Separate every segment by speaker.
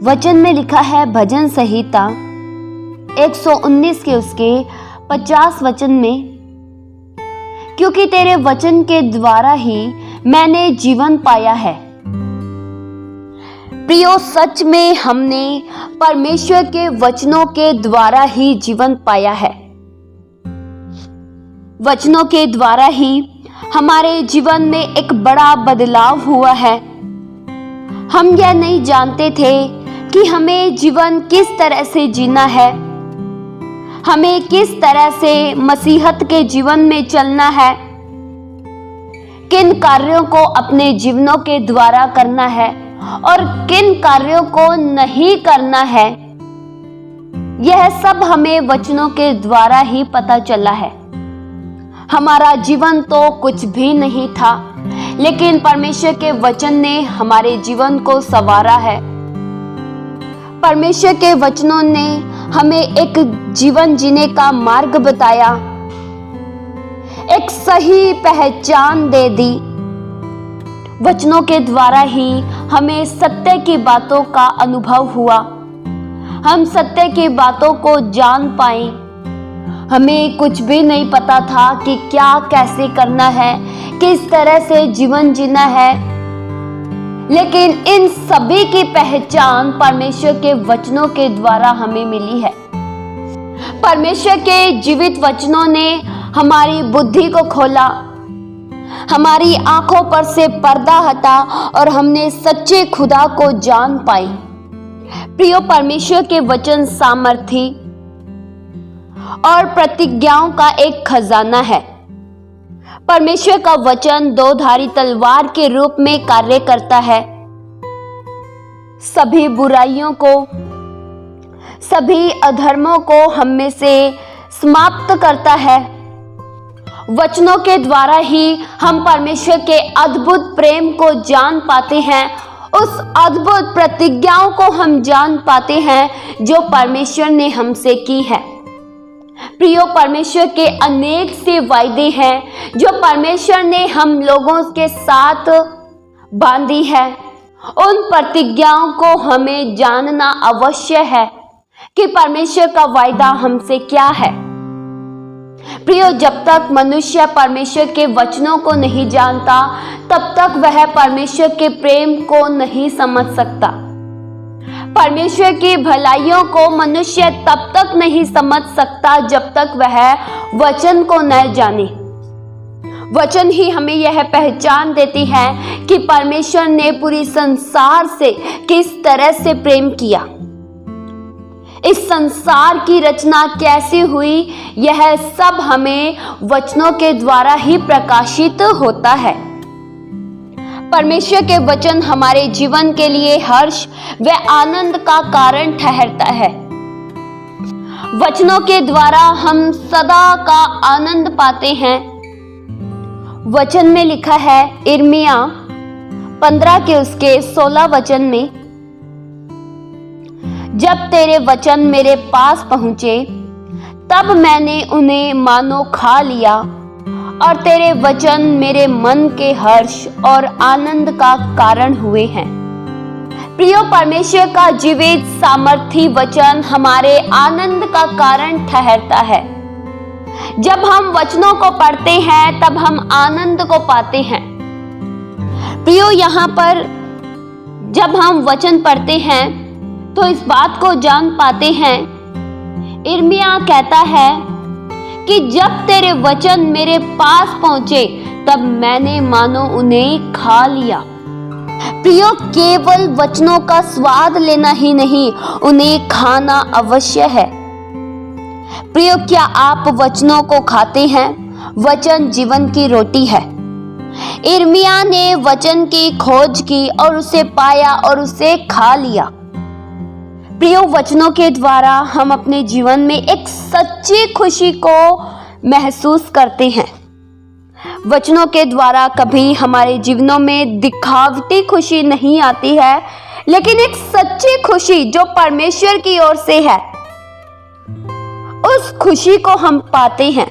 Speaker 1: वचन में लिखा है भजन संहिता 119 के उसके 50 वचन में, क्योंकि तेरे वचन के द्वारा ही मैंने जीवन पाया है। प्रियो, सच में हमने परमेश्वर के वचनों के द्वारा ही जीवन पाया है। वचनों के द्वारा ही हमारे जीवन में एक बड़ा बदलाव हुआ है। हम यह नहीं जानते थे कि हमें जीवन किस तरह से जीना है, हमें किस तरह से मसीहत के जीवन में चलना है, किन कार्यों को अपने जीवनों के द्वारा करना है और किन कार्यों को नहीं करना है। यह सब हमें वचनों के द्वारा ही पता चला है। हमारा जीवन तो कुछ भी नहीं था, लेकिन परमेश्वर के वचन ने हमारे जीवन को संवारा है। परमेश्वर के वचनों ने हमें एक जीवन जीने का मार्ग बताया, एक सही पहचान दे दी। वचनों के द्वारा ही हमें सत्य की बातों का अनुभव हुआ, हम सत्य की बातों को जान पाए। हमें कुछ भी नहीं पता था कि क्या कैसे करना है, किस तरह से जीवन जीना है, लेकिन इन सभी की पहचान परमेश्वर के वचनों के द्वारा हमें मिली है। परमेश्वर के जीवित वचनों ने हमारी बुद्धि को खोला, हमारी आंखों पर से पर्दा हटा और हमने सच्चे खुदा को जान पाई। प्रियो, परमेश्वर के वचन सामर्थी और प्रतिज्ञाओं का एक खजाना है। परमेश्वर का वचन दो धारी तलवार के रूप में कार्य करता है, सभी बुराइयों को, सभी अधर्मों को हम में से समाप्त करता है। वचनों के द्वारा ही हम परमेश्वर के अद्भुत प्रेम को जान पाते हैं, उस अद्भुत प्रतिज्ञाओं को हम जान पाते हैं जो परमेश्वर ने हमसे की है। प्रियो, परमेश्वर के अनेक से वायदे हैं जो परमेश्वर ने हम लोगों के साथ बांधी है। उन प्रतिज्ञाओं को हमें जानना अवश्य है कि परमेश्वर का वायदा हमसे क्या है। प्रियो, जब तक मनुष्य परमेश्वर के वचनों को नहीं जानता, तब तक वह परमेश्वर के प्रेम को नहीं समझ सकता। परमेश्वर की भलाइयों को मनुष्य तब तक नहीं समझ सकता जब तक वह वचन को न जाने। वचन ही हमें यह पहचान देती है कि परमेश्वर ने पूरी संसार से किस तरह से प्रेम किया, इस संसार की रचना कैसी हुई, यह सब हमें वचनों के द्वारा ही प्रकाशित होता है। परमेश्वर के वचन हमारे जीवन के लिए हर्ष व आनंद का कारण ठहरता है। वचनों के द्वारा हम सदा का आनंद पाते हैं। वचन में लिखा है यिर्मयाह 15 के उसके 16 वचन में, जब तेरे वचन मेरे पास पहुंचे तब मैंने उन्हें मानो खा लिया और तेरे वचन मेरे मन के हर्ष और आनंद का कारण हुए हैं। प्रियो, परमेश्वर का जीवित सामर्थी वचन हमारे आनंद का कारण ठहरता है। जब हम वचनों को पढ़ते हैं तब हम आनंद को पाते हैं। प्रियो, यहाँ पर जब हम वचन पढ़ते हैं तो इस बात को जान पाते हैं, यिर्मयाह कहता है कि जब तेरे वचन मेरे पास पहुंचे तब मैंने मानो उन्हें खा लिया। प्रियो, केवल वचनों का स्वाद लेना ही नहीं, उन्हें खाना अवश्य है। प्रियो, क्या आप वचनों को खाते हैं? वचन जीवन की रोटी है। यिर्मयाह ने वचन की खोज की और उसे पाया और उसे खा लिया। प्रियो, वचनों के द्वारा हम अपने जीवन में एक सच्ची खुशी को महसूस करते हैं। वचनों के द्वारा कभी हमारे जीवनों में दिखावटी खुशी नहीं आती है, लेकिन एक सच्ची खुशी जो परमेश्वर की ओर से है, उस खुशी को हम पाते हैं।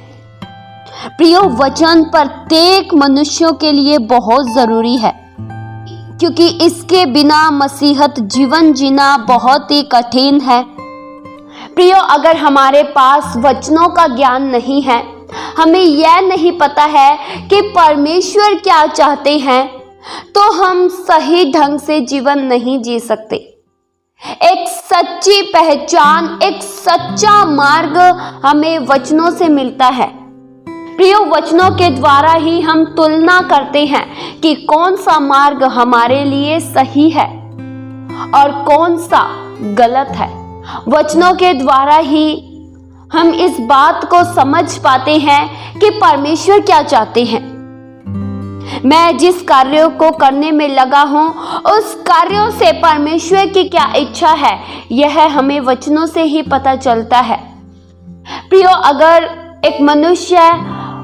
Speaker 1: प्रियो, वचन प्रत्येक मनुष्यों के लिए बहुत जरूरी है। क्योंकि इसके बिना मसीहत जीवन जीना बहुत ही कठिन है। प्रियो, अगर हमारे पास वचनों का ज्ञान नहीं है, हमें यह नहीं पता है कि परमेश्वर क्या चाहते हैं, तो हम सही ढंग से जीवन नहीं जी सकते। एक सच्ची पहचान, एक सच्चा मार्ग हमें वचनों से मिलता है। प्रियो, वचनों के द्वारा ही हम तुलना करते हैं कि कौन सा मार्ग हमारे लिए सही है और कौन सा गलत है। वचनों के द्वारा ही हम इस बात को समझ पाते हैं कि परमेश्वर क्या चाहते हैं। मैं जिस कार्यों को करने में लगा हूं, उस कार्यों से परमेश्वर की क्या इच्छा है, यह हमें वचनों से ही पता चलता है। प्रियो, अगर एक मनुष्य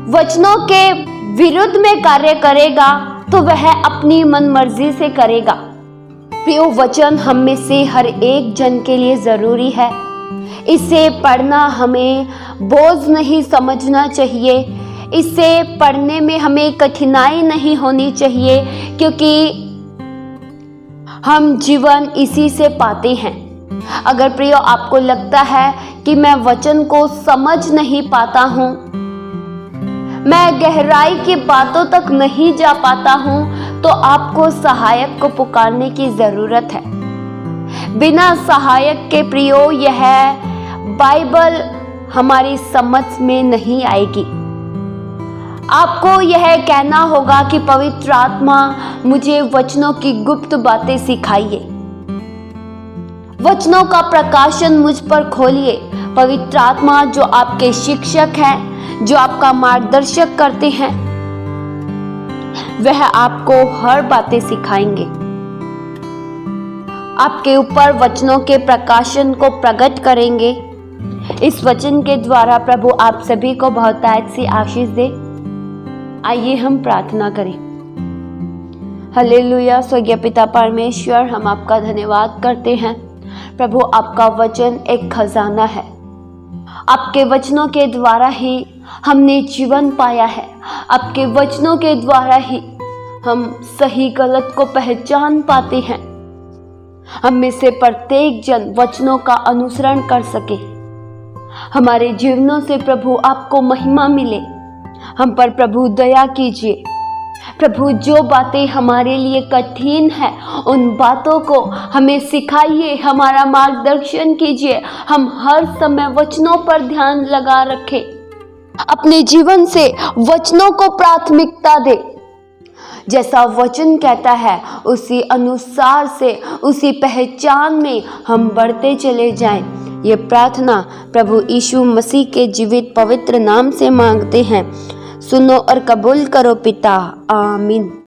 Speaker 1: वचनों के विरुद्ध में कार्य करेगा तो वह अपनी मनमर्जी से करेगा। प्रियो, वचन हम में से हर एक जन के लिए जरूरी है। इसे पढ़ना हमें बोझ नहीं समझना चाहिए। इसे पढ़ने में हमें कठिनाई नहीं होनी चाहिए, क्योंकि हम जीवन इसी से पाते हैं। अगर प्रियो आपको लगता है कि मैं वचन को समझ नहीं पाता हूँ, मैं गहराई की बातों तक नहीं जा पाता हूँ, तो आपको सहायक को पुकारने की जरूरत है। बिना सहायक के प्रियो यह बाइबल हमारी समझ में नहीं आएगी। आपको यह कहना होगा कि पवित्र आत्मा मुझे वचनों की गुप्त बातें सिखाइए, वचनों का प्रकाशन मुझ पर खोलिए। पवित्र आत्मा जो आपके शिक्षक हैं, जो आपका मार्गदर्शक करते हैं, वह आपको हर बातें सिखाएंगे। आपके ऊपर वचनों के प्रकाशन को प्रकट करेंगे। इस वचन के द्वारा प्रभु आप सभी को बहुतायत सी आशीष दे। आइए हम प्रार्थना करें। हालेलुया। स्वर्गीय पिता परमेश्वर, हम आपका धन्यवाद करते हैं। प्रभु, आपका वचन एक खजाना है। आपके वचनों के द्वारा ही हमने जीवन पाया है। आपके वचनों के द्वारा ही हम सही गलत को पहचान पाते हैं। हम में से प्रत्येक जन वचनों का अनुसरण कर सके। हमारे जीवनों से प्रभु आपको महिमा मिले। हम पर प्रभु दया कीजिए। प्रभु, जो बातें हमारे लिए कठिन है, उन बातों को हमें सिखाइए, हमारा मार्गदर्शन कीजिए। हम हर समय वचनों पर ध्यान लगा रखें, अपने जीवन से वचनों को प्राथमिकता दे। जैसा वचन कहता है उसी अनुसार से, उसी पहचान में हम बढ़ते चले जाएं। ये प्रार्थना प्रभु यीशु मसीह के जीवित पवित्र नाम से मांगते हैं। सुनो और कबूल करो पिता। आमीन।